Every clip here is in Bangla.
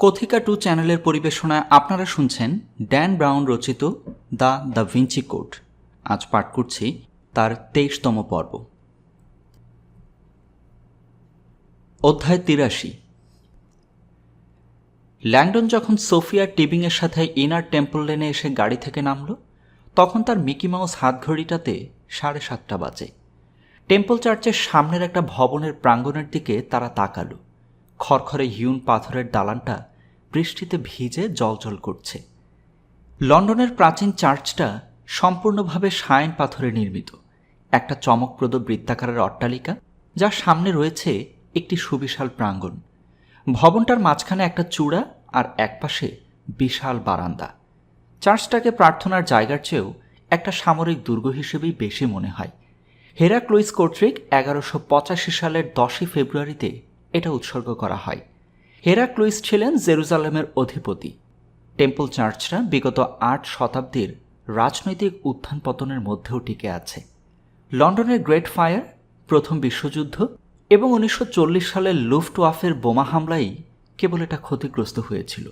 কথিকা 2 চ্যানেলের পরিবেশনায় আপনারা শুনছেন ড্যান ব্রাউন রচিত দ্য ভিঞ্চি কোড। আজ পাঠ করছি তার 23তম পর্ব। অধ্যায় 83। ল্যাংডন যখন সোফিয়া টিবিংয়ের সাথে ইনার টেম্পল লেনে এসে গাড়ি থেকে নামল, তখন তার মিকি মাউস হাতঘড়িটাতে 7:30 বাজে। টেম্পল চার্চের সামনের একটা ভবনের প্রাঙ্গণের দিকে তারা তাকালো। খড়খড়ে হিউন পাথরের দালানটা বৃষ্টিতে ভিজে জলজল করছে। লন্ডনের প্রাচীন চার্চটা সম্পূর্ণভাবে সায়ান পাথরে নির্মিত, একটা চমকপ্রদ বৃত্তাকারের অট্টালিকা, যার সামনে রয়েছে একটি সুবিশাল প্রাঙ্গণ। ভবনটার মাঝখানে একটা চূড়া আর একপাশে বিশাল বারান্দা। চার্চটাকে প্রার্থনার জায়গার চেয়েও একটা সামরিক দুর্গ হিসেবেই বেশি মনে হয়। হেরাক্লুইস কর্তৃক 1185 সালের 10 ফেব্রুয়ারিতে এটা উৎসর্গ করা হয়। হেরাক্লুইস ছিলেন জেরুজালেমের অধিপতি। টেম্পল চার্চটা বিগত 8 শতাব্দীর রাজনৈতিক উত্থান পতনের মধ্যেও টিকে আছে। লন্ডনের গ্রেট ফায়ার, প্রথম বিশ্বযুদ্ধ এবং 1940 সালের লুফটওয়াফের বোমা হামলায় কেবল এটা ক্ষতিগ্রস্ত হয়েছিল।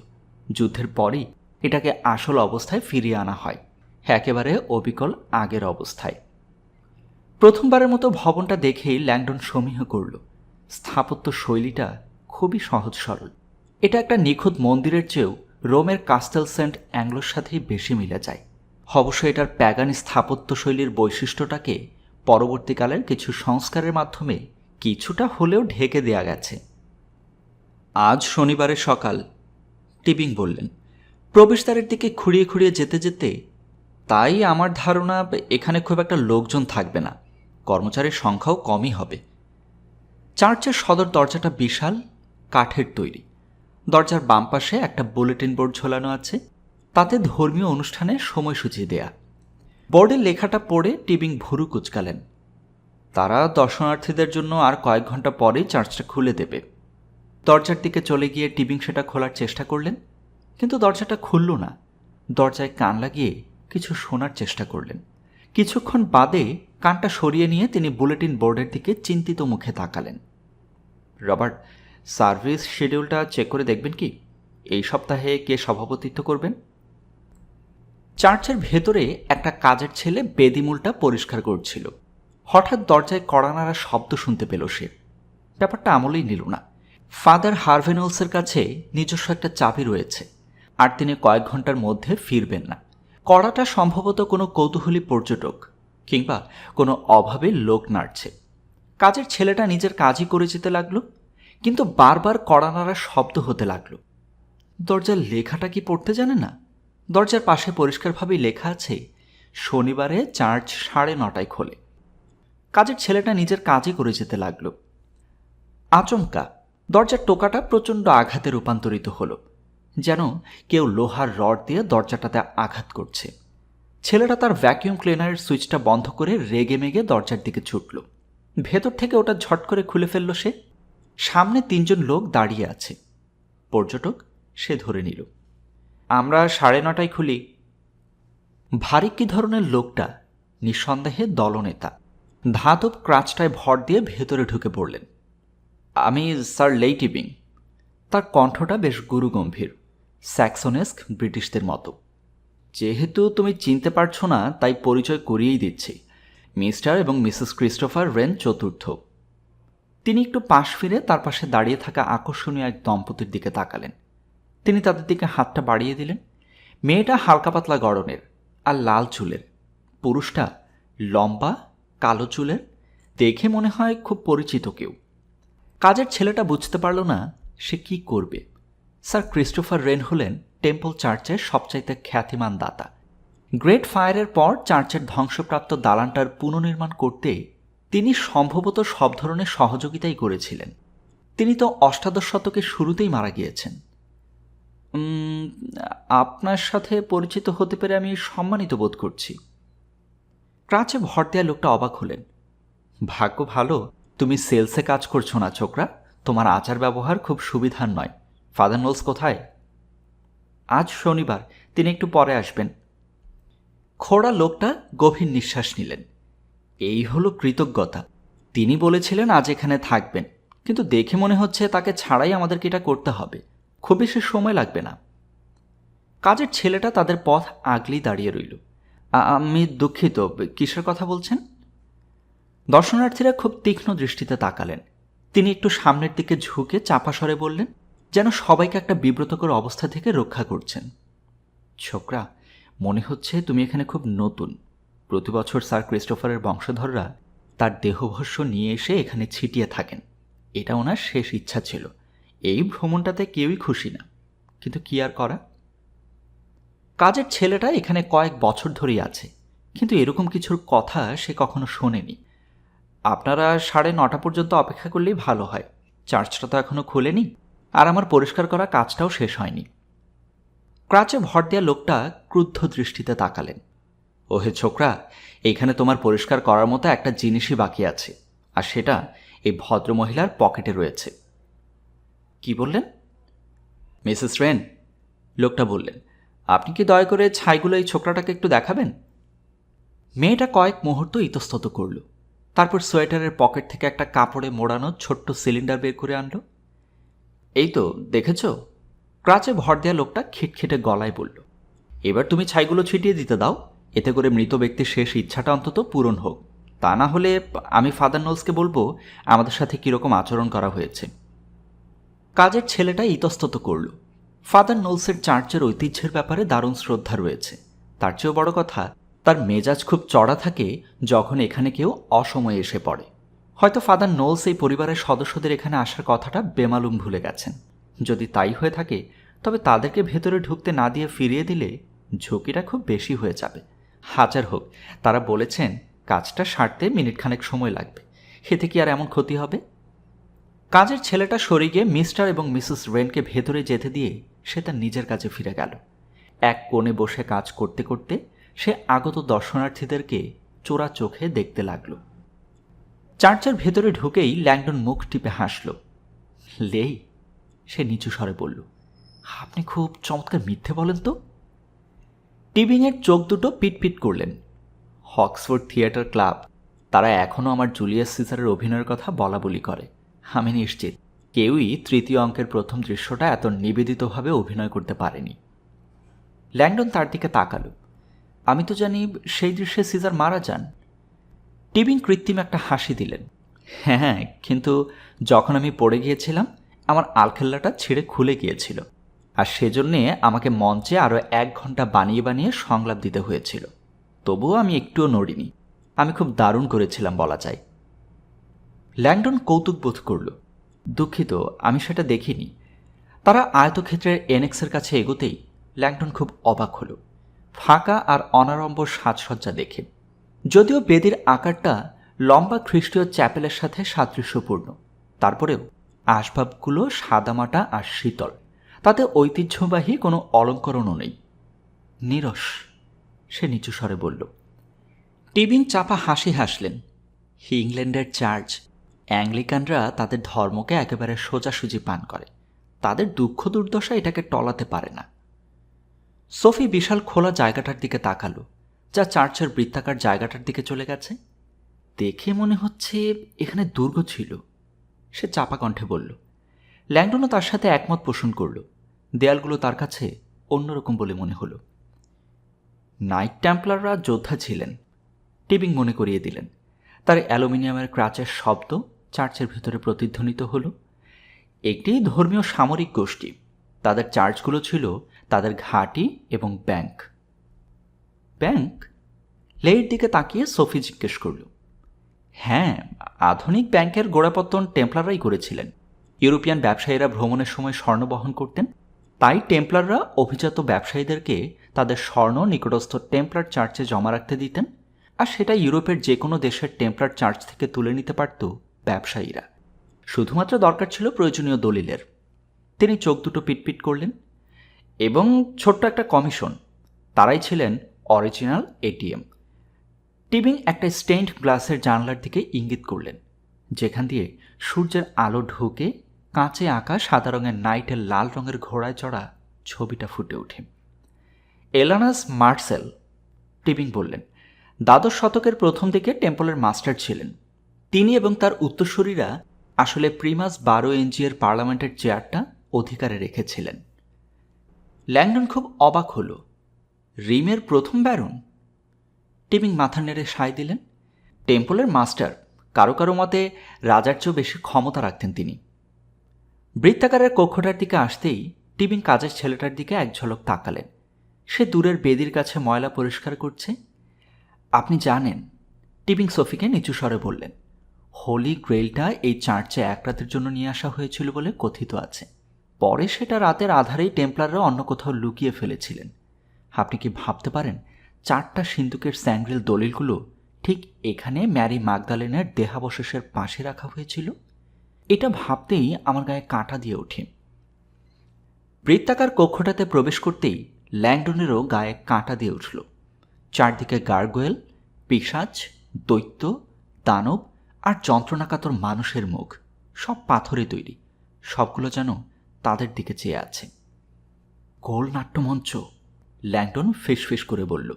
যুদ্ধের পরই এটাকে আসল অবস্থায় ফিরিয়ে আনা হয়, একেবারে অবিকল আগের অবস্থায়। প্রথমবারের মতো ভবনটা দেখেই ল্যাংডন সমীহ করল। স্থাপত্য শৈলীটা খুবই সহজ সরল। এটা একটা নিখুঁত মন্দিরের চেয়েও রোমের কাস্টেল সেন্ট অ্যাংলোর সাথেই বেশি মিলে যায়। অবশ্য এটার প্যাগান স্থাপত্য শৈলীর বৈশিষ্ট্যটাকে পরবর্তীকালের কিছু সংস্কারের মাধ্যমে কিছুটা হলেও ঢেকে দেয়া গেছে। আজ শনিবারের সকাল, টিবিং বললেন, প্রবেশদ্বারের দিকে খুঁড়িয়ে খুঁড়িয়ে যেতে যেতে, তাই আমার ধারণা এখানে খুব একটা লোকজন থাকবে না, কর্মচারীর সংখ্যাও কমই হবে। চার্চের সদর দরজাটা বিশাল, কাঠের তৈরি। দরজার বাম পাশে একটা বুলেটিন বোর্ড ঝোলানো আছে, তাতে ধর্মীয় অনুষ্ঠানের সময়সূচি দেয়া। বোর্ডের লেখাটা পড়ে টিবিং ভুরু কুচকালেন। তারা দর্শনার্থীদের জন্য আর কয়েক ঘন্টা পরেই চার্চটা খুলে দেবে। দরজার দিকে চলে গিয়ে টিবিং সেটা খোলার চেষ্টা করলেন, কিন্তু দরজাটা খুলল না। দরজায় কান লাগিয়ে কিছু শোনার চেষ্টা করলেন। কিছুক্ষণ বাদে কানটা সরিয়ে নিয়ে তিনি বুলেটিন বোর্ডের দিকে চিন্তিত মুখে তাকালেন। রবার্ট, সার্ভিস শিডিউলটা চেক করে দেখবেন কি? এই সপ্তাহে কে সভাপতিত্ব করবেন? চার্চের ভেতরে একটা কাজের ছেলে বেদিমূলটা পরিষ্কার করছিল। হঠাৎ দরজায় কড়া নাড়ার শব্দ শুনতে পেল সে। ব্যাপারটা আমলেই নিল না। ফাদার হার্ভেনলসের কাছে নিজস্ব একটা চাবি রয়েছে, আর তিনি কয়েক ঘন্টার মধ্যে ফিরবেন না। কড়াটা সম্ভবত কোনো কৌতূহলী পর্যটক কিংবা কোনো অভাবে লোক নাড়ছে। কাজের ছেলেটা নিজের কাজই করে যেতে লাগলো, কিন্তু বারবার কড়া নাড়ার শব্দ হতে লাগলো। দরজার লেখাটা কি পড়তে জানে না? দরজার পাশে পরিষ্কারভাবেই লেখা আছে, শনিবারে চার্চ 9:30 খোলে। কাজের ছেলেটা নিজের কাজই করে যেতে লাগলো। আচমকা দরজার টোকাটা প্রচণ্ড আঘাতে রূপান্তরিত হলো, যেন কেউ লোহার রড দিয়ে দরজাটাতে আঘাত করছে। ছেলেটা তার ভ্যাকিউম ক্লিনারের সুইচটা বন্ধ করে রেগে মেগে দরজার দিকে ছুটল। ভেতর থেকে ওটা ঝট করে খুলে ফেলল সে। সামনে 3 জন লোক দাঁড়িয়ে আছে। পর্যটক, সে ধরে নিল। আমরা 9:30 খুলি। ভারী কি ধরনের লোকটা নিঃসন্দেহে দলনেতা। ধাতব ক্রাচটায় ভর দিয়ে ভেতরে ঢুকে পড়লেন। আমি স্যার লেই টিবিং। তার কণ্ঠটা বেশ গুরুগম্ভীর, স্যাক্সনেস্ক ব্রিটিশদের মতো। যেহেতু তুমি চিনতে পারছো না, তাই পরিচয় করিয়েই দিচ্ছি, মিস্টার এবং মিসেস ক্রিস্টোফার রেন চতুর্থ। তিনি একটু পাশ ফিরে তার পাশে দাঁড়িয়ে থাকা আকর্ষণীয় এক দম্পতির দিকে তাকালেন। তিনি তাদের দিকে হাতটা বাড়িয়ে দিলেন। মেয়েটা হালকা পাতলা গড়নের আর লাল চুলের, পুরুষটা লম্বা কালো চুলের, দেখে মনে হয় খুব পরিচিত কেউ। কাজের ছেলেটা বুঝতে পারল না সে কি করবে। স্যার ক্রিস্টোফার রেন হলেন টেম্পল চার্চের সবচাইতে খ্যাতিমান দাতা। গ্রেট ফায়ারের পর চার্চের ধ্বংসপ্রাপ্ত দালানটার পুনর্নির্মাণ করতে তিনি সম্ভবত সব ধরনের সহযোগিতাই করেছিলেন। তিনি তো 18 শতকের শুরুতেই মারা গিয়েছেন। আপনার সাথে পরিচিত হতে পেরে আমি সম্মানিত বোধ করছি। ক্রাচে ভর দেয়া লোকটা অবাক হলেন। ভাগ্য ভালো তুমি সেলসে কাজ করছো না ছোকরা, তোমার আচার ব্যবহার খুব সুবিধার নয়। ফাদার নোলস কোথায়? আজ শনিবার, তিনি একটু পরে আসবেন। খোড়া লোকটা গভীর নিঃশ্বাস নিলেন। এই হলো কৃতজ্ঞতা। তিনি বলেছিলেন আজ এখানে থাকবেন, কিন্তু দেখে মনে হচ্ছে তাকে ছাড়াই আমাদেরকে এটা করতে হবে। খুব বেশি সময় লাগবে না। কাজের ছেলেটা তাদের পথ আগলেই দাঁড়িয়ে রইল। আমি দুঃখিত, কিসের কথা বলছেন? দর্শনার্থীরা খুব তীক্ষ্ণ দৃষ্টিতে তাকালেন। তিনি একটু সামনের দিকে ঝুঁকে চাপা স্বরে বললেন, যেন সবাইকে একটা বিব্রতকর অবস্থা থেকে রক্ষা করছেন। ছোকরা, মনে হচ্ছে তুমি এখানে খুব নতুন। প্রতি বছর স্যার ক্রিস্টোফারের বংশধররা তার দেহভস্য নিয়ে এসে এখানে ছিটিয়ে থাকেন। এটা ওনার শেষ ইচ্ছা ছিল। এই ভ্রমণটাতে কেউই খুশি না, কিন্তু কি আর করা। কাজের ছেলেটা এখানে কয়েক বছর ধরেই আছে, কিন্তু এরকম কিছুর কথা সে কখনো শোনেনি। আপনারা 9:30 পর্যন্ত অপেক্ষা করলেই ভালো হয়। চার্চটা তো এখনো খোলেনি, আর আমার পরিষ্কার করা কাজটাও শেষ হয়নি। ক্রাচে ভর দেওয়া লোকটা ক্রুদ্ধ দৃষ্টিতে তাকালেন। ওহে ছোকরা, এইখানে তোমার পরিষ্কার করার মতো একটা জিনিসই বাকি আছে, আর সেটা এই ভদ্রমহিলার পকেটে রয়েছে। কি বললেন? মিসেস রেন, লোকটা বললেন, আপনি কি দয়া করে ছাইগুলো এই ছোকরাটাকে একটু দেখাবেন? মেয়েটা কয়েক মুহূর্ত ইতস্তত করল, তারপর সোয়েটারের পকেট থেকে একটা কাপড়ে মোড়ানো ছোট্ট সিলিন্ডার বের করে আনল। এই তো দেখেছ, ক্রাচে ভর দেওয়া লোকটা খিটখিটে গলায় বলল, এবার তুমি ছাইগুলো ছিটিয়ে দিতে দাও, এতে করে মৃত ব্যক্তির শেষ ইচ্ছাটা অন্তত পূরণ হোক। তা না হলে আমি ফাদার নোলসকে বলবো আমাদের সাথে কীরকম আচরণ করা হয়েছে। কাজের ছেলেটা ইতস্তত করল। ফাদার নোলসের চার্চের ঐতিহ্যের ব্যাপারে দারুণ শ্রদ্ধা রয়েছে। তার চেয়েও বড় কথা, তার মেজাজ খুব চড়া থাকে যখন এখানে কেউ অসময়ে এসে পড়ে। হয়তো ফাদার নোলস এই পরিবারের সদস্যদের এখানে আসার কথাটা বেমালুম ভুলে গেছেন। যদি তাই হয়ে থাকে, তবে তাদেরকে ভেতরে ঢুকতে না দিয়ে ফিরিয়ে দিলে ঝুঁকিটা খুব বেশি হয়ে যাবে। হাজার হোক, তারা বলেছেন কাজটা সারতে মিনিটখানেক সময় লাগবে, এতে কি আর এমন ক্ষতি হবে? কাজের ছেলেটা সরে গিয়ে মিস্টার এবং মিসেস রেনকে ভেতরে যেতে দিয়ে সে তার নিজের কাজে ফিরে গেল। এক কোণে বসে কাজ করতে করতে সে আগত দর্শনার্থীদেরকে চোরা চোখে দেখতে লাগল। চার্চের ভেতরে ঢুকেই ল্যাংডন মুখ টিপে হাসল। লেই, সে নিচু স্বরে বলল, আপনি খুব চমৎকার মিথ্যে বলেন তো। টিবিংয়ের চোখ দুটো পিটপিট করলেন। অক্সফোর্ড থিয়েটার ক্লাব, তারা এখনও আমার জুলিয়াস সিজারের অভিনয়ের কথা বলা বলি করে। আমি নিশ্চিত কেউই তৃতীয় অঙ্কের প্রথম দৃশ্যটা এত নিবেদিতভাবে অভিনয় করতে পারেনি। ল্যাংডন তার দিকে তাকালো। আমি তো জানি সেই দৃশ্যে সিজার মারা যান। টিবিং কৃত্রিম একটা হাসি দিলেন। হ্যাঁ, কিন্তু যখন আমি পড়ে গিয়েছিলাম আমার আলখেল্লাটা ছিঁড়ে খুলে গিয়েছিল, আর সেজন্যে আমাকে মঞ্চে আরও 1 ঘন্টা বানিয়ে বানিয়ে সংলাপ দিতে হয়েছিল। তবুও আমি একটুও নড়িনি। আমি খুব দারুণ করেছিলাম বলা যায়। ল্যাংডন কৌতুক বোধ করল। দুঃখিত, আমি সেটা দেখিনি। তারা আয়তক্ষেত্রের এনেক্সের কাছে এগোতেই ল্যাংডন খুব অবাক হল ফাঁকা আর অনাড়ম্বর সাজসজ্জা দেখে। যদিও বেদির আকারটা লম্বা খ্রিস্টীয় চ্যাপেলের সাথে সাদৃশ্যপূর্ণ, তারপরেও আসবাবগুলো সাদামাটা আর শীতল, তাতে ঐতিহ্যবাহী কোনো অলঙ্করণও নেই। নীরস, সে নিচু স্বরে বলল। টিবিং চাপা হাসি হাসলেন। ইংল্যান্ডের চার্চ, অ্যাংলিকানরা তাদের ধর্মকে একেবারে সোজাসুজি পান করে। তাদের দুঃখ দুর্দশা এটাকে টলাতে পারে না। সোফি বিশাল খোলা জায়গাটার দিকে তাকালো, যা চার্চের বৃত্তাকার জায়গাটার দিকে চলে গেছে। দেখে মনে হচ্ছে এখানে দুর্গ ছিল, সে চাপা কণ্ঠে বলল। ল্যাংডনও তার সাথে একমত পোষণ করল। দেয়ালগুলো তার কাছে অন্যরকম বলে মনে হলো। নাইট টেম্পলাররা যোদ্ধা ছিলেন, টিবিং মনে করিয়ে দিলেন। তার অ্যালুমিনিয়ামের ক্রাচের শব্দ চার্চের ভেতরে প্রতিধ্বনিত হল। একটি ধর্মীয় সামরিক গোষ্ঠী। তাদের চার্চগুলো ছিল তাদের ঘাঁটি এবং ব্যাংক। ব্যাংক? লেইর দিকে তাকিয়ে সোফি জিজ্ঞেস করল। হ্যাঁ, আধুনিক ব্যাংকের গোড়াপত্তন টেম্পলাররাই করেছিলেন। ইউরোপিয়ান ব্যবসায়ীরা ভ্রমণের সময় স্বর্ণ বহন করতেন, তাই টেম্পলাররা অভিজাত ব্যবসায়ীদেরকে তাদের স্বর্ণ নিকটস্থ টেম্পলার চার্চে জমা রাখতে দিতেন, আর সেটা ইউরোপের যে কোনো দেশের টেম্পলার চার্চ থেকে তুলে নিতে পারত ব্যবসায়ীরা। শুধুমাত্র দরকার ছিল প্রয়োজনীয় দলিলের। তিনি চোখ দুটো পিটপিট করলেন। এবং ছোট্ট একটা কমিশন, তারাই ছিলেন অরিজিনাল এটিএম। টিবিং একটা স্টেইনড গ্লাসের জানলার দিকে ইঙ্গিত করলেন, যেখান দিয়ে সূর্যের আলো ঢুকে কাঁচে আঁকা সাদা রঙের নাইটের লাল রঙের ঘোড়ায় চড়া ছবিটা ফুটে ওঠে। এলানাস মার্সেল, টিবিং বললেন, 12 শতকের প্রথম দিকে টেম্পলের মাস্টার ছিলেন। তিনি এবং তার উত্তরসূরিরা আসলে প্রিমাস 12 ইঞ্চিয়ের পার্লামেন্টের চেয়ারটা অধিকারে রেখেছিলেন। ল্যাংডন খুব অবাক হল। রিমের প্রথম ব্যারন? টিবিং মাথা নেড়ে সায় দিলেন। টেম্পলের মাস্টার, কারো কারো মতে রাজার চেয়েও বেশি ক্ষমতা রাখতেন তিনি। বৃত্তাকারের কক্ষটার দিকে আসতেই টিবিং কাজের ছেলেটার দিকে এক ঝলক তাকালেন। সে দূরের বেদির কাছে ময়লা পরিষ্কার করছে। আপনি জানেন, টিবিং সোফিকে নিচু স্বরে বললেন, হোলি গ্রেইলটা এই চার্চে এক রাতের জন্য নিয়ে আসা হয়েছিল বলে কথিত আছে। পরে সেটা রাতের আধারেই টেম্পলাররা অন্য কোথাও লুকিয়ে ফেলেছিলেন। আপনি কি ভাবতে পারেন 4টা সিন্দুকের স্যাঙ্গ্রিল দলিলগুলো ঠিক এখানে ম্যারি ম্যাগদালেনের দেহাবশেষের পাশে রাখা হয়েছিল? এটা ভাবতেই আমার গায়ে কাঁটা দিয়ে ওঠে। বৃত্তাকার কক্ষটাতে প্রবেশ করতেই ল্যাংডনেরও গায়ে কাঁটা দিয়ে উঠল। চারদিকে গার্গোয়েল, পিশাচ, দৈত্য, দানব আর যন্ত্রণাকাতর মানুষের মুখ, সব পাথরে তৈরি। সবগুলো যেন তাদের দিকে চেয়ে আছে। গোল নাট্যমঞ্চ, ল্যাংডন ফিসফিস করে বলল।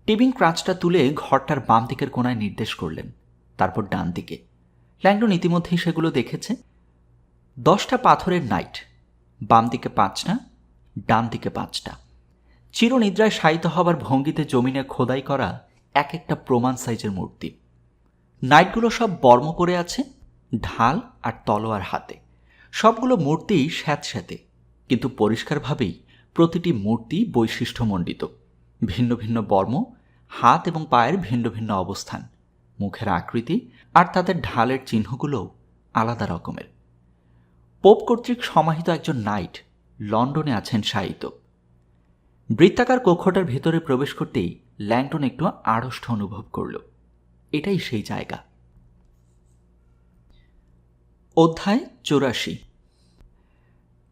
টিবিং ক্রাচটা তুলে ঘরটার বাম দিকের কোণায় নির্দেশ করলেন, তারপর ডান দিকে। ল্যাংডন ইতিমধ্যেই সেগুলো দেখেছে। 10টা পাথরের নাইট, বাম দিকে 5টা, ডান দিকে 5টা। চিরনিদ্রায় শায়িত হবার ভঙ্গিতে জমিনে খোদাই করা এক একটা প্রমাণ সাইজের মূর্তি। নাইটগুলো সব বর্ম পরে আছে, ঢাল আর তলোয়ার হাতে। সবগুলো মূর্তি স্যাঁতস্যাঁতে, কিন্তু পরিষ্কারভাবেই প্রতিটি মূর্তি বৈশিষ্ট্যমণ্ডিত। ভিন্ন ভিন্ন বর্ম, হাত এবং পায়ের ভিন্ন ভিন্ন অবস্থান, মুখের আকৃতি আর তাদের ঢালের চিহ্নগুলোও আলাদা রকমের। পোপ কর্তৃক সমাহিত একজন নাইট লন্ডনে আছেন শায়িত। বৃত্তাকার কক্ষটার ভেতরে প্রবেশ করতেই ল্যাংডন একটু আড়ষ্ট অনুভব করল। এটাই সেই জায়গা। অধ্যায় 84।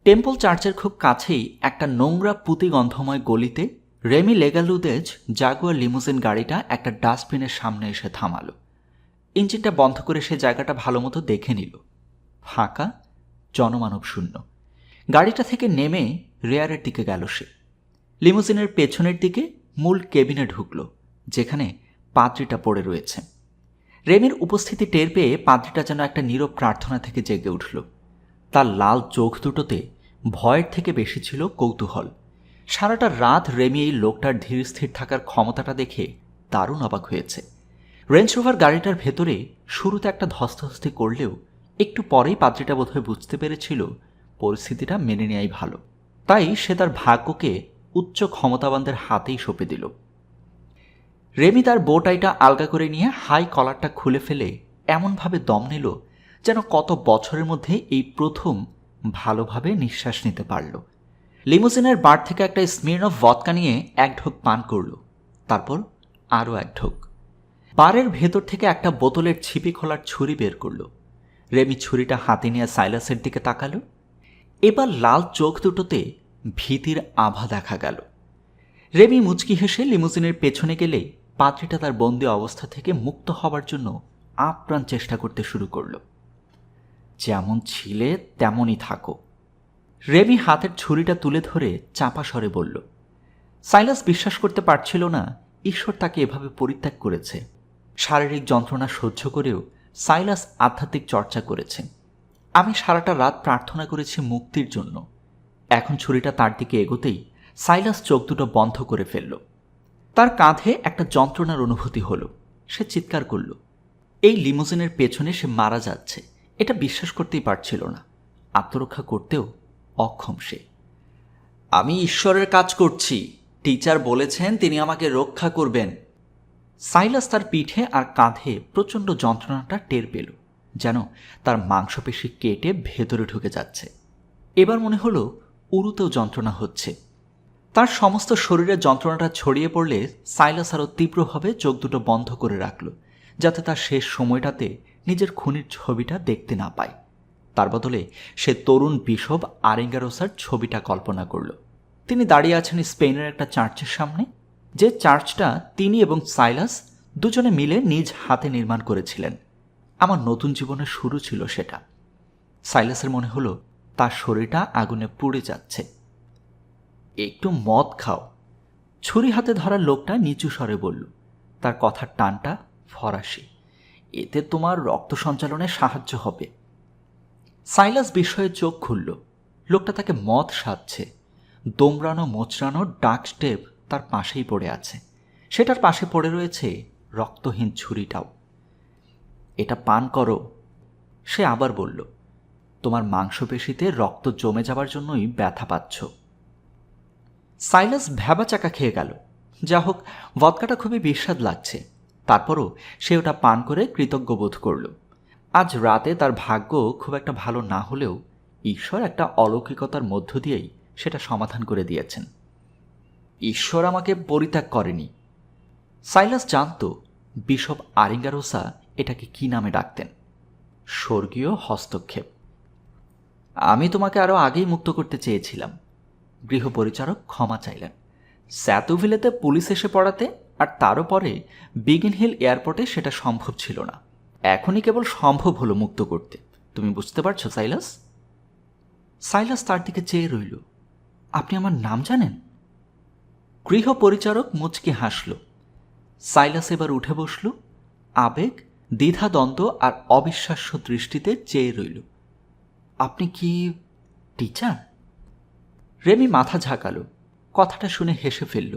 টেম্পল চার্চের খুব কাছেই একটা নোংরা পুঁতিগন্ধময় গলিতে রেমি লেগালুদেজ জাগুয়ার লিমুজিন গাড়িটা একটা ডাস্টবিনের সামনে এসে থামালো। ইঞ্জিনটা বন্ধ করে সে জায়গাটা ভালো মতো দেখে নিল। ফাঁকা, জনমানব শূন্য। গাড়িটা থেকে নেমে রেয়ারের দিকে গেল সে। লিমুজিনের পেছনের দিকে মূল কেবিনে ঢুকল, যেখানে পাদ্রিটা পড়ে রয়েছে। রেমির উপস্থিতি টের পেয়ে পাদ্রিটা যেন একটা নীরব প্রার্থনা থেকে জেগে উঠল। তার লাল চোখ দুটোতে ভয়ের থেকে বেশি ছিল কৌতূহল। সারাটা রাত রেমি এই লোকটার ধীর স্থির থাকার ক্ষমতাটা দেখে দারুণ অবাক হয়েছে। রেঞ্জ রোভার গাড়িটার ভেতরে শুরুতে একটা ধস্তাধস্তি করলেও একটু পরেই পাদ্রিটা বোধহয় বুঝতে পেরেছিল পরিস্থিতিটা মেনে নেয়াই ভালো। তাই সে তার ভাগ্যকে উচ্চ ক্ষমতাবানদের হাতেই সঁপে দিল। রেমি তার বোটাইটা আলগা করে নিয়ে হাই কলারটা খুলে ফেলে এমনভাবে দম নিল যেন কত বছরের মধ্যে এই প্রথম ভালোভাবে নিঃশ্বাস নিতে পারল। লিমুজিনের বার থেকে একটা স্মিরনফ ভদকা নিয়ে এক ঢোক পান করল, তারপর আরও এক ঢোক। বারের ভেতর থেকে একটা বোতলের ছিপি খোলার ছুরি বের করল। রেমি ছুরিটা হাতে নিয়ে সাইলাসের দিকে তাকালো। এবার লাল চোখ দুটোতে ভীতির আভা দেখা গেল। রেমি মুচকি হেসে লিমুজিনের পেছনে গেলে পাদ্রিটা তার বন্দি অবস্থা থেকে মুক্ত হবার জন্য আপ্রাণ চেষ্টা করতে শুরু করল। যেমন ছিলে তেমনই থাকো, রেমি হাতের ছুরিটা তুলে ধরে চাপা স্বরে বলল। সাইলাস বিশ্বাস করতে পারছিল না ঈশ্বর তাকে এভাবে পরিত্যাগ করেছে। শারীরিক যন্ত্রণা সহ্য করেও সাইলাস আধ্যাত্মিক চর্চা করেছে। আমি সারাটা রাত প্রার্থনা করেছি মুক্তির জন্য। এখন ছুরিটা তার দিকে এগোতেই সাইলাস চোখ দুটো বন্ধ করে ফেলল। তার কাঁধে একটা যন্ত্রণার অনুভূতি হলো। সে চিৎকার করল। এই লিমুজিনের পেছনে সে মারা যাচ্ছে, এটা বিশ্বাস করতেই পারছিল না। আত্মরক্ষা করতেও অক্ষম সে। আমি ঈশ্বরের কাজ করছি, টিচার বলেছেন তিনি আমাকে রক্ষা করবেন। সাইলাস তার পিঠে আর কাঁধে প্রচণ্ড যন্ত্রণাটা টের পেল, যেন তার মাংসপেশি কেটে ভেতরে ঢুকে যাচ্ছে। এবার মনে হলো উরুতেও যন্ত্রণা হচ্ছে। তার সমস্ত শরীরের যন্ত্রণাটা ছড়িয়ে পড়লে সাইলাস আরও তীব্রভাবে চোখ দুটো বন্ধ করে রাখল, যাতে তার শেষ সময়টাতে নিজের খুনির ছবিটা দেখতে না পায়। তার বদলে সে তরুণ বিশপ আরেঙ্গারোসার ছবিটা কল্পনা করল। তিনি দাঁড়িয়ে আছেন স্পেনের একটা চার্চের সামনে, যে চার্চটা তিনি এবং সাইলাস দুজনে মিলে নিজ হাতে নির্মাণ করেছিলেন। আমার নতুন জীবনের শুরু ছিল সেটা। সাইলাসের মনে হলো তার শরীরটা আগুনে পুড়ে যাচ্ছে। একটু মদ খাও, ছুরি হাতে ধরা লোকটা নিচু স্বরে বলল। তার কথার টানটা ফরাসি। এতে তোমার রক্ত সঞ্চালনে সাহায্য হবে। সাইলাস বিস্ময়ে চোখ খুলল। লোকটা তাকে মদ সাজছে। দোমড়ানো মোচড়ানো ডার্ক স্টেপ তার পাশেই পড়ে আছে। সেটার পাশে পড়ে রয়েছে রক্তহীন ছুরিটাও। এটা পান করো। সে আবার বলল, তোমার মাংসপেশিতে রক্ত জমে যাবার জন্যই ব্যথা পাচ্ছ। সাইলাস ভ্যাবা চাকা খেয়ে গেল। যা হোক, ভদকাটা খুবই বিস্বাদ লাগছে। তারপরও সে ওটা পান করে কৃতজ্ঞ বোধ করল। আজ রাতে তার ভাগ্য খুব একটা ভালো না হলেও ঈশ্বর একটা অলৌকিকতার মধ্য দিয়েই সেটা সমাধান করে দিয়েছেন। ঈশ্বর আমাকে পরিত্যাগ করেনি। সাইলাস জানত বিশপ আরিঙ্গারোসা এটাকে কি নামে ডাকতেন। স্বর্গীয় হস্তক্ষেপ। আমি তোমাকে আরও আগেই মুক্ত করতে চেয়েছিলাম। গৃহপরিচারক ক্ষমা চাইলেন। স্যাতুভিলেতে পুলিশ এসে পড়াতে আর তারও পরে বিগিন হিল এয়ারপোর্টে সেটা সম্ভব ছিল না। এখনই কেবল সম্ভব হলো মুক্ত করতে। তুমি বুঝতে পারছো সাইলাস? সাইলাস তার দিকে চেয়ে রইল। আপনি আমার নাম জানেন? গৃহপরিচারক মুচকি হাসল। সাইলাস এবার উঠে বসল। আবেগ, দ্বিধাদ্বন্দ্ব আর অবিশ্বাস্য দৃষ্টিতে চেয়ে রইল। আপনি কি টিচার? রেমি মাথা ঝাঁকালো। কথাটা শুনে হেসে ফেলল।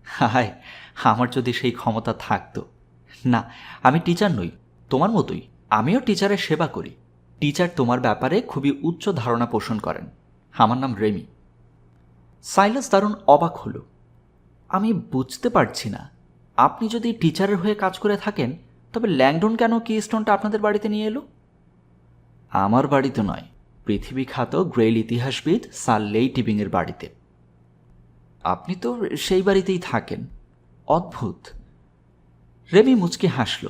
হায়, আমার যদি সেই ক্ষমতা থাকতো। না, আমি টিচার নই, তোমার মতোই। আমিও টিচারের সেবা করি। টিচার তোমার ব্যাপারে খুবই উচ্চ ধারণা পোষণ করেন। আমার নাম রেমি। সাইলাস দারুণ অবাক হল। আমি বুঝতে পারছি না, আপনি যদি টিচারের হয়ে কাজ করে থাকেন তবে ল্যাংডন কেন কিস্টোনটা আপনাদের বাড়িতে নিয়ে এলো? আমার বাড়িতে নয়, পৃথিবীখ্যাত গ্রেইল ইতিহাসবিদ স্যার লেইটিবিংয়ের বাড়িতে। আপনি তো সেই বাড়িতেই থাকেন। অদ্ভুত। রেমি মুচকি হাসল।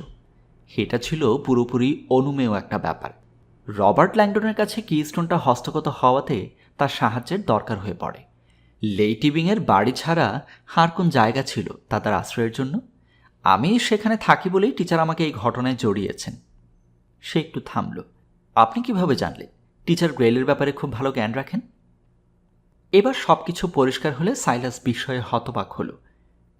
এটা ছিল পুরোপুরি অনুমেয় একটা ব্যাপার। রবার্ট ল্যাংডনের কাছে কিস্টোনটা হস্তগত হওয়াতে তার সাহায্যের দরকার হয়ে পড়ে। লেইটিবিংয়ের বাড়ি ছাড়া আর কোন জায়গা ছিল তাদের আশ্রয়ের জন্য? আমি সেখানে থাকি বলেই টিচার আমাকে এই ঘটনায় জড়িয়েছেন। সে একটু থামল। আপনি কিভাবে জানলেন? টিচার গ্রেইলের ব্যাপারে খুব ভালো জ্ঞান রাখেন। এবার সবকিছু পরিষ্কার হলে সাইলাস বিস্ময়ে হতবাক হল।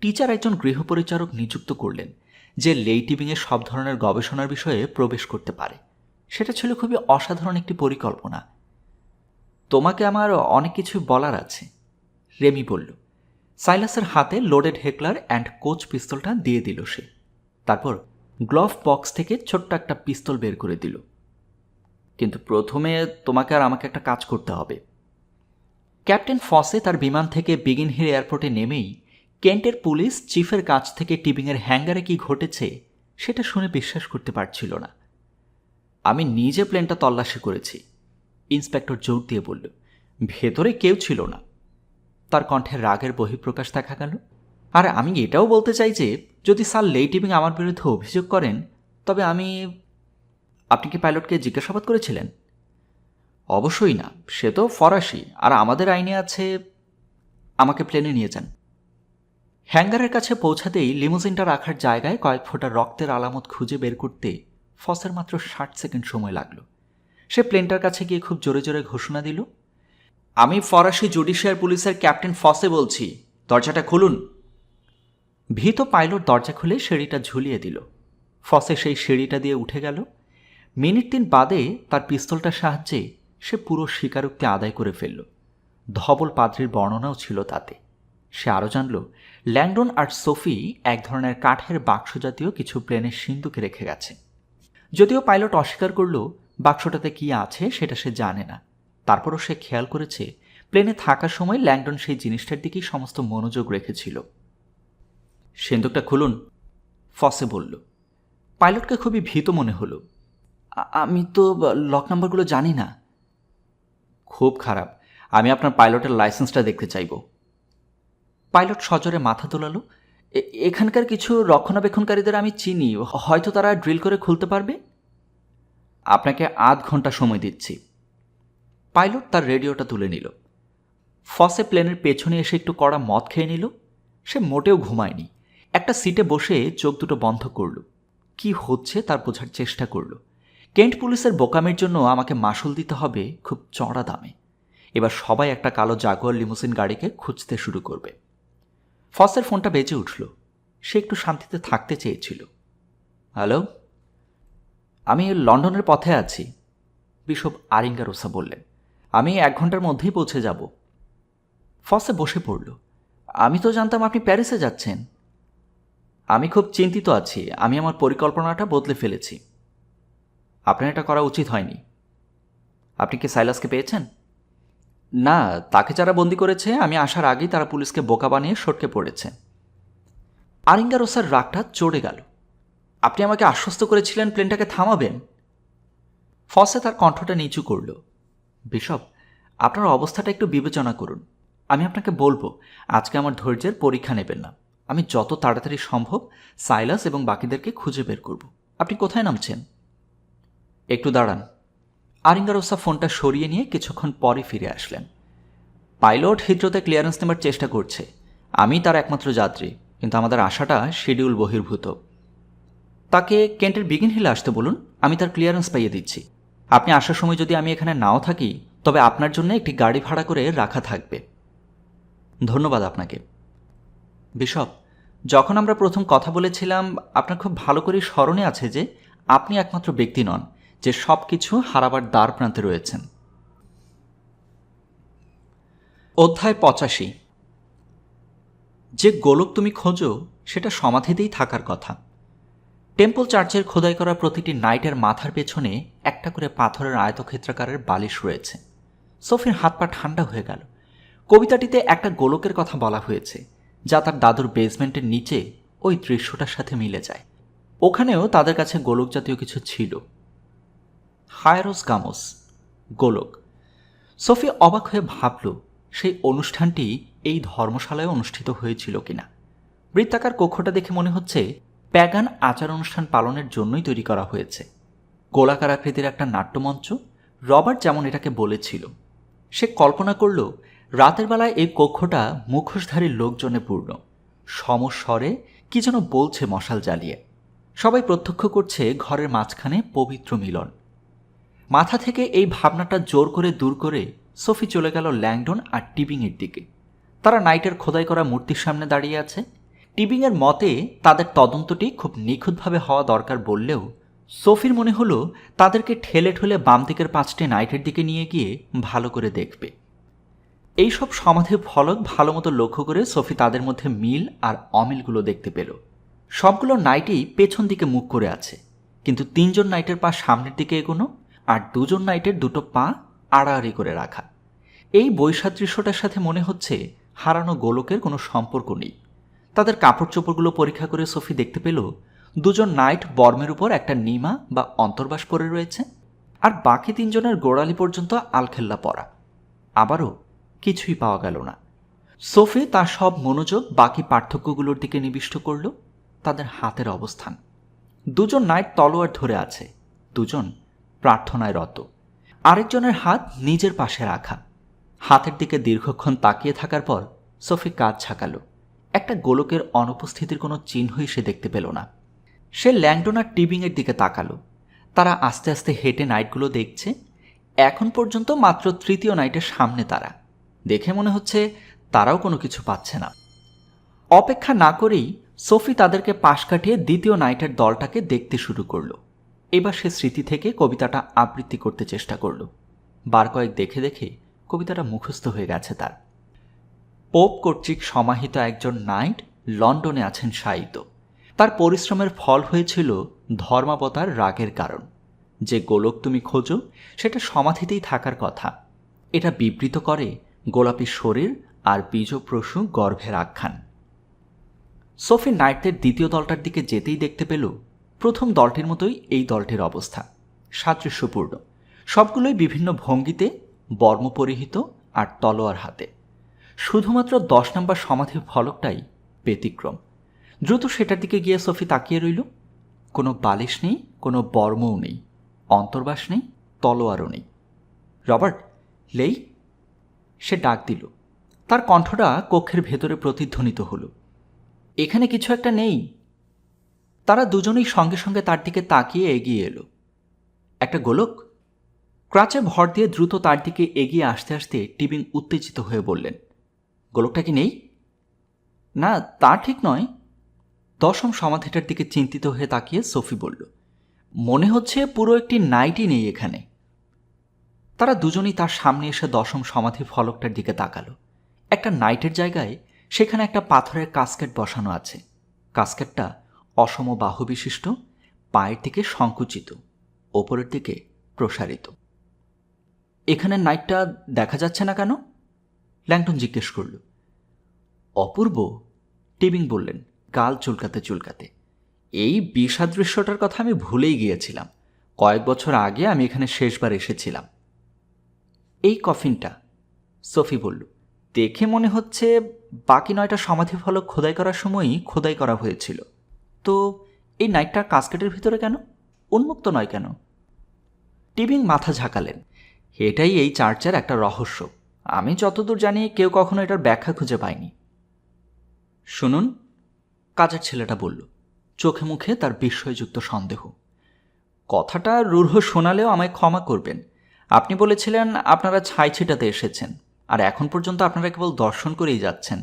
টিচার একজন গৃহপরিচারক নিযুক্ত করলেন যে লেইটিবিংয়ে সব ধরনের গবেষণার বিষয়ে প্রবেশ করতে পারে। সেটা ছিল খুবই অসাধারণ একটি পরিকল্পনা। তোমাকে আমার অনেক কিছু বলার আছে, রেমি বলল। সাইলাসের হাতে লোডেড হেকলার অ্যান্ড কোচ পিস্তলটা দিয়ে দিল সে। তারপর গ্লোভ বক্স থেকে ছোট্ট একটা পিস্তল বের করে দিল। কিন্তু প্রথমে তোমাকে আর আমাকে একটা কাজ করতে হবে। ক্যাপ্টেন ফসে তার বিমান থেকে বিগিন হিল এয়ারপোর্টে নেমেই কেন্টের পুলিশ চিফের কাছ থেকে টিবিংয়ের হ্যাঙ্গারে কি ঘটেছে সেটা শুনে বিশ্বাস করতে পারছিল না। আমি নিজে প্লেনটা তল্লাশি করেছি, ইন্সপেক্টর জোর দিয়ে বলল। ভেতরে কেউ ছিল না। তার কণ্ঠে রাগের বহিঃপ্রকাশ দেখা গেল। আর আমি এটাও বলতে চাই যে যদি স্যার লেইটিবিং আমার বিরুদ্ধে অভিযোগ করেন তবে আপনি কি পাইলটকে জিজ্ঞাসাবাদ করেছিলেন? অবশ্যই না, সে তো ফরাসি, আর আমাদের আইনে আছে। আমাকে প্লেনে নিয়ে যান। হ্যাঙ্গারের কাছে পৌঁছাতেই লিমুজিনটা রাখার জায়গায় কয়েক ফোঁটা রক্তের আলামত খুঁজে বের করতে ফসের মাত্র 60 সেকেন্ড সময় লাগল। সে প্লেনটার কাছে গিয়ে খুব জোরে জোরে ঘোষণা দিল, আমি ফরাসি জুডিশিয়ার পুলিশের ক্যাপ্টেন ফসে বলছি, দরজাটা খুলুন। ভীত পাইলট দরজা খুলে সিঁড়িটা ঝুলিয়ে দিল। ফসে সেই সিঁড়িটা দিয়ে উঠে গেল। মিনিট 3 বাদে তার পিস্তলটার সাহায্যে সে পুরো স্বীকারোক্তি আদায় করে ফেলল। ধবল পাদ্রির বর্ণনাও ছিল তাতে। সে আরও জানল ল্যাংডন আর সোফি এক ধরনের কাঠের বাক্স জাতীয় কিছু প্লেনের সিন্দুকে রেখে গেছে। যদিও পাইলট অস্বীকার করল বাক্সটাতে কি আছে সেটা সে জানে না। তারপরও সে খেয়াল করেছে প্লেনে থাকার সময় ল্যাংডন সেই জিনিসটার দিকেই সমস্ত মনোযোগ রেখেছিল। সিন্দুকটা খুলুন, ফসে বলল। পাইলটকে খুবই ভীত মনে হলো। আমি তো লক নাম্বারগুলো জানি না। খুব খারাপ, আমি আপনার পাইলটের লাইসেন্সটা দেখতে চাইব। পাইলট সজোরে মাথা দোলালো। এখানকার কিছু রক্ষণাবেক্ষণকারীদের আমি চিনি, হয়তো তারা ড্রিল করে খুলতে পারবে। আপনাকে আধ ঘন্টা সময় দিচ্ছি। পাইলট তার রেডিওটা তুলে নিল। ফসে প্লেনের পেছনে এসে একটু কড়া মদ খেয়ে নিল। সে মোটেও ঘুমায়নি। একটা সিটে বসে চোখ দুটো বন্ধ করল। কি হচ্ছে তার বোঝার চেষ্টা করল। কেন্ট পুলিশের বোকামের জন্য আমাকে মাসুল দিতে হবে খুব চড়া দামে। এবার সবাই একটা কালো জাগুয়ার লিমুজিন গাড়িকে খুঁজতে শুরু করবে। ফসের ফোনটা বেজে উঠল। সে একটু শান্তিতে থাকতে চেয়েছিল। হ্যালো, আমি লন্ডনের পথে আছি, বিশপ আরিঙ্গারোসা বললেন। আমি 1 ঘন্টার মধ্যেই পৌঁছে যাব। ফসে বসে পড়ল। আমি তো জানতাম আপনি প্যারিসে যাচ্ছেন। আমি খুব চিন্তিত আছি। আমি আমার পরিকল্পনাটা বদলে ফেলেছি। আপনার এটা করা উচিত হয়নি। আপনি কি সাইলাসকে পেয়েছেন? না, তাকে যারা বন্দি করেছে আমি আসার আগেই তারা পুলিশকে বোকা বানিয়ে সটকে পড়েছে। আরিঙ্গারোসার রাগটা চড়ে গেল। আপনি আমাকে আশ্বস্ত করেছিলেন প্লেনটাকে থামাবেন। ফসে তার কণ্ঠটা নিচু করল। বিশপ, আপনার অবস্থাটা একটু বিবেচনা করুন। আমি আপনাকে বলবো, আজকে আমার ধৈর্যের পরীক্ষা নেবেন না। আমি যত তাড়াতাড়ি সম্ভব সাইলাস এবং বাকিদেরকে খুঁজে বের করব। আপনি কোথায় নামছেন? একটু দাঁড়ান। আরিঙ্গারোসা ফোনটা সরিয়ে নিয়ে কিছুক্ষণ পরে ফিরে আসলেন। পাইলট হিথ্রোতে ক্লিয়ারেন্স নেবার চেষ্টা করছে। আমি তার একমাত্র যাত্রী, কিন্তু আমাদের আশাটা শিডিউল বহির্ভূত। তাকে কেন্টের বিগিন হিলে আসতে বলুন, আমি তার ক্লিয়ারেন্স পাইয়ে দিচ্ছি। আপনি আসার সময় যদি আমি এখানে নাও থাকি, তবে আপনার জন্য একটি গাড়ি ভাড়া করে রাখা থাকবে। ধন্যবাদ আপনাকে। বিশপ, যখন আমরা প্রথম কথা বলেছিলাম, আপনার খুব ভালো করে স্মরণে আছে যে আপনি একমাত্র ব্যক্তি নন যে সব কিছু হারাবার দ্বার প্রান্তে রয়েছেন। অধ্যায় 85। যে গোলক তুমি খোঁজো সেটা সমাধিতেই থাকার কথা। টেম্পল চার্চের খোদাই করা প্রতিটি নাইটের মাথার পেছনে একটা করে পাথরের আয়তক্ষেত্রাকারের বালিশ রয়েছে। সোফির হাত পা ঠান্ডা হয়ে গেল। কবিতাটিতে একটা গোলকের কথা বলা হয়েছে, যা তার দাদুর বেসমেন্টের নিচে ওই দৃশ্যটার সাথে মিলে যায়। ওখানেও তাদের কাছে গোলক জাতীয় কিছু ছিল। হায়ারোস গামোস, গোলক। সোফি অবাক হয়ে ভাবল, সেই অনুষ্ঠানটি এই ধর্মশালায় অনুষ্ঠিত হয়েছিল কিনা। বৃত্তাকার কক্ষটা দেখে মনে হচ্ছে প্যাগান আচার অনুষ্ঠান পালনের জন্যই তৈরি করা হয়েছে। গোলাকার আকৃতির একটা নাট্যমঞ্চ। রবার্ট যেমন এটাকে বলেছিল। সে কল্পনা করল রাতের বেলায় এই কক্ষটা মুখোশধারী লোকজনে পূর্ণ। সমস্বরে কি যেন বলছে মশাল জ্বালিয়ে। সবাই প্রত্যক্ষ করছে ঘরের মাঝখানে পবিত্র মিলন। মাথা থেকে এই ভাবনাটা জোর করে দূর করে সোফি চলে গেল ল্যাংডন আর টিবিংয়ের দিকে। তারা নাইটের খোদাই করা মূর্তির সামনে দাঁড়িয়ে আছে। টিবিংয়ের মতে তাদের তদন্তটি খুব নিখুঁতভাবে হওয়া দরকার বললেও সোফির মনে হলো তাদেরকে ঠেলে ঠেলে বাম দিকের 5টি নাইটের দিকে নিয়ে গিয়ে ভালো করে দেখবে। এইসব সমাধি ফলক ভালো মতো লক্ষ্য করে সোফি তাদের মধ্যে মিল আর অমিলগুলো দেখতে পেল। সবগুলো নাইটেই পেছন দিকে মুখ করে আছে, কিন্তু 3 জন নাইটের পা সামনের দিকে এগোনো আর 2 জন নাইটের দুটো পা আড়াআড়ি করে রাখা। এই বৈসাদৃশ্যটার সাথে মনে হচ্ছে হারানো গোলকের কোনো সম্পর্ক নেই। তাদের কাপড় চোপড়গুলো পরীক্ষা করে সোফি দেখতে পেল 2 জন নাইট বর্মের উপর একটা নিমা বা অন্তর্বাস পরে রয়েছে, আর বাকি 3 জনের গোড়ালি পর্যন্ত আলখেল্লা পরা। আবারও কিছুই পাওয়া গেল না। সোফি তার সব মনোযোগ বাকি পার্থক্যগুলোর দিকে নিবিষ্ট করল। তাদের হাতের অবস্থান। 2 জন নাইট তলোয়ার ধরে আছে, 2 জন প্রার্থনায় রত। আরেকজনের হাত নিজের পাশে রাখা। হাতের দিকে দীর্ঘক্ষণ তাকিয়ে থাকার পর সোফি কাঁধ ছাকালো। একটা গোলকের অনুপস্থিতির কোনো চিহ্নই সে দেখতে পেল না। সে ল্যাংডন আর টিবিংয়ের দিকে তাকালো। তারা আস্তে আস্তে হেঁটে নাইটগুলো দেখছে। এখন পর্যন্ত মাত্র 3য় নাইটের সামনে তারা। দেখে মনে হচ্ছে তারাও কোনো কিছু পাচ্ছে না। অপেক্ষা না করেই সোফি তাদেরকে পাশ কাটিয়ে 2য় নাইটের দলটাকে দেখতে শুরু করলো। এবার সে স্মৃতি থেকে কবিতাটা আবৃত্তি করতে চেষ্টা করল। বার কয়েক দেখে দেখে কবিতাটা মুখস্থ হয়ে গেছে তার। পোপ কর্তৃক সমাহিত একজন নাইট লন্ডনে আছেন শায়িত। তার পরিশ্রমের ফল হয়েছিল ধর্মাবতার রাগের কারণ। যে গোলক তুমি খোঁজো সেটা সমাধিতেই থাকার কথা। এটা বিবৃত করে গোলাপী শরীর আর বীজপ্রসূ গর্ভের আখ্যান। সোফি নাইটদের 2য় দলটার দিকে যেতেই দেখতে পেল প্রথম দলটির মতোই এই দলটির অবস্থা। সাদৃশ্যপূর্ণ। সবগুলোই বিভিন্ন ভঙ্গিতে, বর্ম পরিহিত আর তলোয়ার হাতে। শুধুমাত্র 10 নম্বর সমাধি ফলকটাই ব্যতিক্রম। দ্রুত সেটার দিকে গিয়ে সোফি তাকিয়ে রইল। কোনো বালিশ নেই, কোনো বর্মও নেই, অন্তর্বাস নেই, তলোয়ারও নেই। রবার্ট, লেই, সে ডাক দিল। তার কণ্ঠটা কক্ষের ভেতরে প্রতিধ্বনিত হলো। এখানে কিছু একটা নেই। তারা দুজনেই সঙ্গে সঙ্গে তার দিকে তাকিয়ে এগিয়ে এলো। একটা গোলক? ক্রাচে ভর দিয়ে দ্রুত তার দিকে এগিয়ে আসতে আসতে টিবিং উত্তেজিত হয়ে বললেন, গোলকটা কি নেই? না, তা ঠিক নয়। 10ম সমাধিটার দিকে চিন্তিত হয়ে তাকিয়ে সোফি বলল, মনে হচ্ছে পুরো একটি নাইটই নেই এখানে। তারা দুজনেই তার সামনে এসে দশম সমাধি ফলকটার দিকে তাকালো। একটা নাইটের জায়গায় সেখানে একটা পাথরের কাস্কেট বসানো আছে। কাস্কেটটা অসম বাহু বিশিষ্ট, পায়ের দিকে সংকুচিত, ওপরের দিকে প্রসারিত। এখানে নাইটটা দেখা যাচ্ছে না কেন? ল্যাংটন জিজ্ঞেস করল। অপূর্ব, টিবিং বললেন গাল চুলকাতে চুলকাতে। এই বিষাদৃশ্যটার কথা আমি ভুলেই গিয়েছিলাম। কয়েক বছর আগে আমি এখানে শেষবার এসেছিলাম। এই কফিনটা, সোফি বলল, দেখে মনে হচ্ছে বাকি 9টা সমাধি ফলক খোদাই করার সময়ই খোদাই করা হয়েছিল। তো এই নাইটটা কাস্কেটের ভিতরে কেন? উন্মুক্ত নয় কেন? টিবিং মাথা ঝাঁকালেন। এটাই এই চার্চের একটা রহস্য। আমি যতদূর জানি কেউ কখনো এটার ব্যাখ্যা খুঁজে পায়নি। শুনুন, কাজের ছেলেটা বলল, চোখে মুখে তার বিস্ময়যুক্ত সন্দেহ। কথাটা রূঢ় শোনালেও আমায় ক্ষমা করবেন। আপনি বলেছিলেন আপনারা ছাই ছিটাতে এসেছেন, আর এখন পর্যন্ত আপনারা কেবল দর্শন করেই যাচ্ছেন।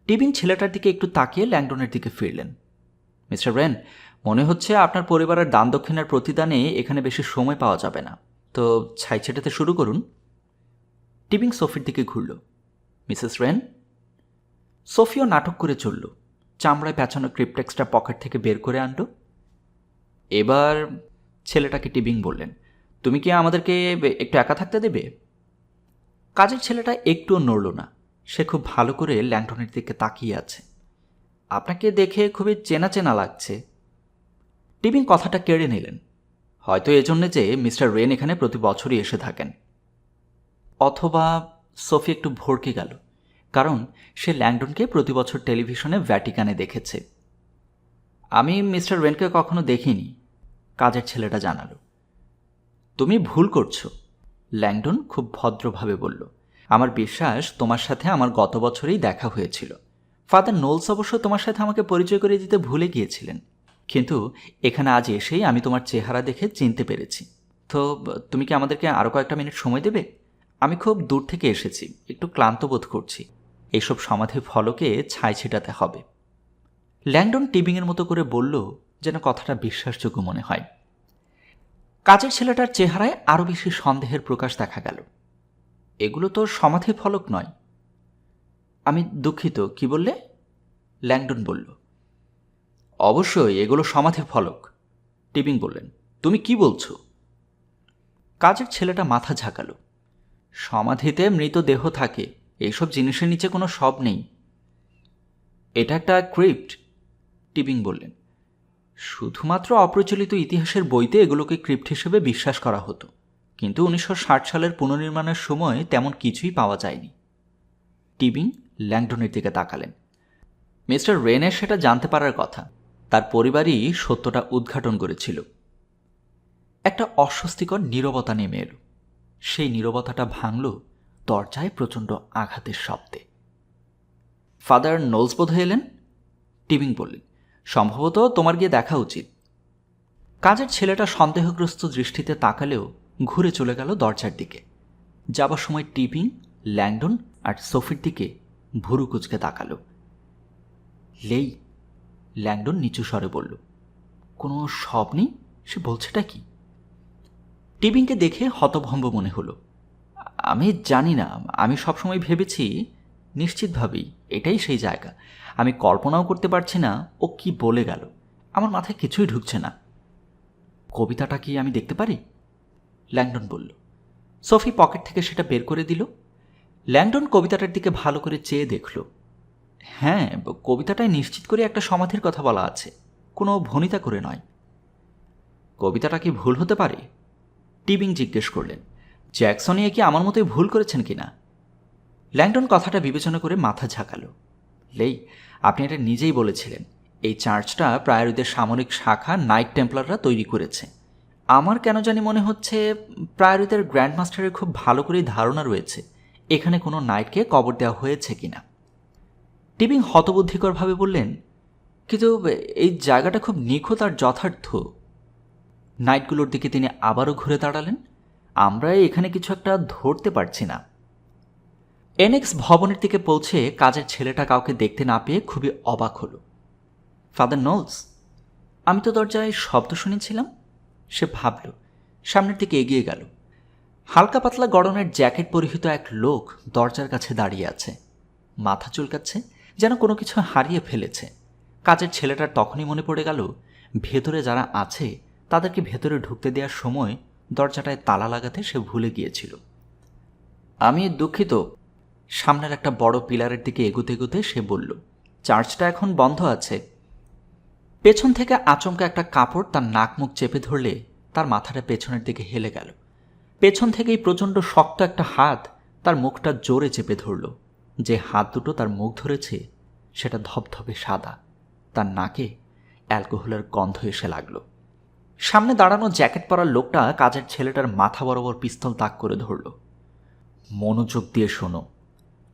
টিবিং ছেলেটার দিকে একটু তাকিয়ে ল্যাংডনের দিকে ফিরলেন। মিস্টার রেন, মনে হচ্ছে আপনার পরিবারের দান দক্ষিণার প্রতিদানে এখানে বেশি সময় পাওয়া যাবে না, তো ছাই ছিটাতে শুরু করুন। টিবিং সোফির দিকে ঘুরল। Mrs rain? সোফিও নাটক করে চলল। চামড়ায় পেঁচানো ক্রিপ্টেক্সটা পকেট থেকে বের করে আনল। এবার ছেলেটাকে টিবিং বললেন, তুমি কি আমাদেরকে একটু একা থাকতে দেবে? কাজের ছেলেটা একটুও নড়ল না। সে খুব ভালো করে ল্যাংটনের দিকে তাকিয়ে আছে। আপনাকে দেখে খুবই চেনা চেনা লাগছে। টিবিং কথাটা কেড়ে নিলেন। হয়তো এজন্য যে মিস্টার রেন এখানে প্রতি বছরই এসে থাকেন। অথবা সোফি একটু ভড়কে গেল, কারণ সে ল্যাংডনকে প্রতি বছর টেলিভিশনে ভ্যাটিকানে দেখেছে। আমি মিস্টার রেনকে কখনো দেখিনি, কাজের ছেলেটা জানালো। তুমি ভুল করছো, ল্যাংডন খুব ভদ্রভাবে বলল। আমার বিশ্বাস তোমার সাথে আমার গত বছরেই দেখা হয়েছিল। ফাদার নোলস অবশ্য তোমার সাথে আমাকে পরিচয় করে দিতে ভুলে গিয়েছিলেন, কিন্তু এখানে আজ এসেই আমি তোমার চেহারা দেখে চিনতে পেরেছি। তো তুমি কি আমাদেরকে আরও কয়েকটা মিনিট সময় দেবে? আমি খুব দূর থেকে এসেছি, একটু ক্লান্ত বোধ করছি। এইসব সমাধি ফলকে ছাই ছিটাতে হবে। ল্যাংডন টিবিংয়ের মতো করে বলল, যেন কথাটা বিশ্বাসযোগ্য মনে হয়। কাজের ছেলেটার চেহারায় আরও বেশি সন্দেহের প্রকাশ দেখা গেল। এগুলো তো সমাধি ফলক নয়। আমি দুঃখিত, কি বললে? ল্যাংডন বলল। অবশ্যই এগুলো সমাধি ফলক, টিবিং বললেন। তুমি কি বলছো? কাজের ছেলেটা মাথা ঝাঁকালো। সমাধিতে মৃতদেহ থাকে, এইসব জিনিসের নিচে কোনো শব নেই। এটা একটা ক্রিপ্ট, টিবিং বললেন। শুধুমাত্র অপ্রচলিত ইতিহাসের বইতে এগুলোকে ক্রিপ্ট হিসেবে বিশ্বাস করা হতো, কিন্তু 1960 সালের পুনর্নির্মাণের সময় তেমন কিছুই পাওয়া যায়নি। টিবিং ল্যাংডনের দিকে তাকালেন। মিস্টার রেনের সেটা জানতে পারার কথা। তার পরিবারই সত্যটা উদ্ঘাটন করেছিল। একটা অস্বস্তিকর নীরবতা নেমে এলো। সেই নীরবতাটা ভাঙল দরজায় প্রচণ্ড আঘাতের শব্দে। ফাদার নোলস বোধহয় এলেন, টিবিং বললেন। সম্ভবত তোমার গিয়ে দেখা উচিত। কাজের ছেলেটা সন্দেহগ্রস্ত দৃষ্টিতে তাকালেও ঘুরে চলে গেল দরজার দিকে। যাবার সময় টিবিং, ল্যাংডন আর সোফির দিকে ভুরু কুচকে তাকালো। লেই, ল্যাংডন নিচু স্বরে বলল। কোনো শব নেই? সে বলছেটা কি? টিবিংকে দেখে হতভম্ব মনে হলো। আমি জানি না, আমি সবসময় ভেবেছি নিশ্চিতভাবেই এটাই সেই জায়গা। আমি কল্পনাও করতে পারছি না ও কি বলে গেল। আমার মাথায় কিছুই ঢুকছে না। কবিতাটা কি আমি দেখতে পারি? ল্যাংডন বলল। সোফি পকেট থেকে সেটা বের করে দিল। ল্যাংডন কবিতাটার দিকে ভালো করে চেয়ে দেখল। হ্যাঁ, কবিতাটায় নিশ্চিত করে একটা সমাধির কথা বলা আছে, কোনো ভনিতা করে নয়। কবিতাটা কি ভুল হতে পারে? টিবিং জিজ্ঞেস করলেন। জ্যাকসনিয়া কি আমার মতোই ভুল করেছেন কিনা? ল্যাংডন কথাটা বিবেচনা করে মাথা ঝাঁকালো। লেই, আপনি এটা নিজেই বলেছিলেন, এই চার্চটা প্রায়োরিদের সামরিক শাখা নাইট টেম্পলাররা তৈরি করেছে। আমার কেন জানি মনে হচ্ছে প্রায়োরিদের গ্র্যান্ডমাস্টারের খুব ভালো করেই ধারণা রয়েছে এখানে কোনো নাইটকে কবর দেওয়া হয়েছে কিনা। টিবিং হতবুদ্ধিকরভাবে বললেন, কিন্তু এই জায়গাটা খুব নিখুঁত আর যথার্থ। নাইটগুলোর দিকে তিনি আবারও ঘুরে দাঁড়ালেন। আমরা এখানে কিছু একটা ধরতে পারছি না। এনএক্স ভবনের দিকে পৌঁছে কাজের ছেলেটা কাউকে দেখতে না পেয়ে খুবই অবাক হল। ফাদার নোলস, আমি তো দরজায় শব্দ শুনেছিলাম। সে ভাবল, সামনের দিকে এগিয়ে গেল। হালকা পাতলা গড়নের জ্যাকেট পরিহিত এক লোক দরজার কাছে দাঁড়িয়ে আছে। মাথা চুলকাচ্ছে, যেন কোনো কিছু হারিয়ে ফেলেছে। কাজের ছেলেটার তখনই মনে পড়ে গেল ভেতরে যারা আছে তাদেরকে ভেতরে ঢুকতে দেওয়ার সময় দরজাটায় তালা লাগাতে সে ভুলে গিয়েছিল। আমি দুঃখিত। সামনের একটা বড় পিলারের দিকে এগুতে এগুতে সে বলল, চার্চটা এখন বন্ধ আছে। পেছন থেকে আচমকা একটা কাপড় তার নাক মুখ চেপে ধরলে তার মাথাটা পেছনের দিকে হেলে গেল। পেছন থেকেই প্রচণ্ড শক্ত একটা হাত তার মুখটা জোরে চেপে ধরল। যে হাত দুটো তার মুখ ধরেছে সেটা ধবধবে সাদা। তার নাকে অ্যালকোহলের গন্ধ এসে লাগল। সামনে দাঁড়ানো জ্যাকেট পরার লোকটা কাজের ছেলেটার মাথা বরাবর পিস্তল তাক করে ধরল। মনোযোগ দিয়ে শোনো,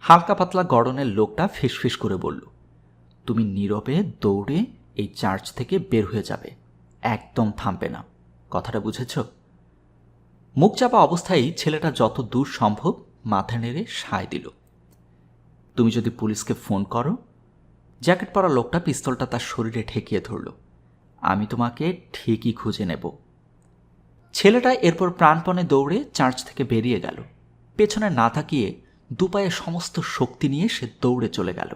হালকা পাতলা গড়নের লোকটা ফিসফিস করে বলল, তুমি নীরবে দৌড়ে এই চার্চ থেকে বের হয়ে যাবে, একদম থামবে না। কথাটা বুঝেছ? মুখ চাপা অবস্থায় ছেলেটা যত দূর সম্ভব মাথা নেড়ে সায় দিল। তুমি যদি পুলিশকে ফোন করো। জ্যাকেট পরা লোকটা পিস্তলটা তার শরীরে ঠেকিয়ে ধরল। আমি তোমাকে ঠিকই খুঁজে নেব। ছেলেটা এরপর প্রাণপণে দৌড়ে চার্চ থেকে বেরিয়ে গেল। পেছনে না তাকিয়ে দুপায়ে সমস্ত শক্তি নিয়ে সে দৌড়ে চলে গেল।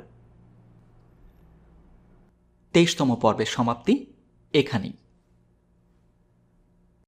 23তম পর্বের সমাপ্তি এখানেই।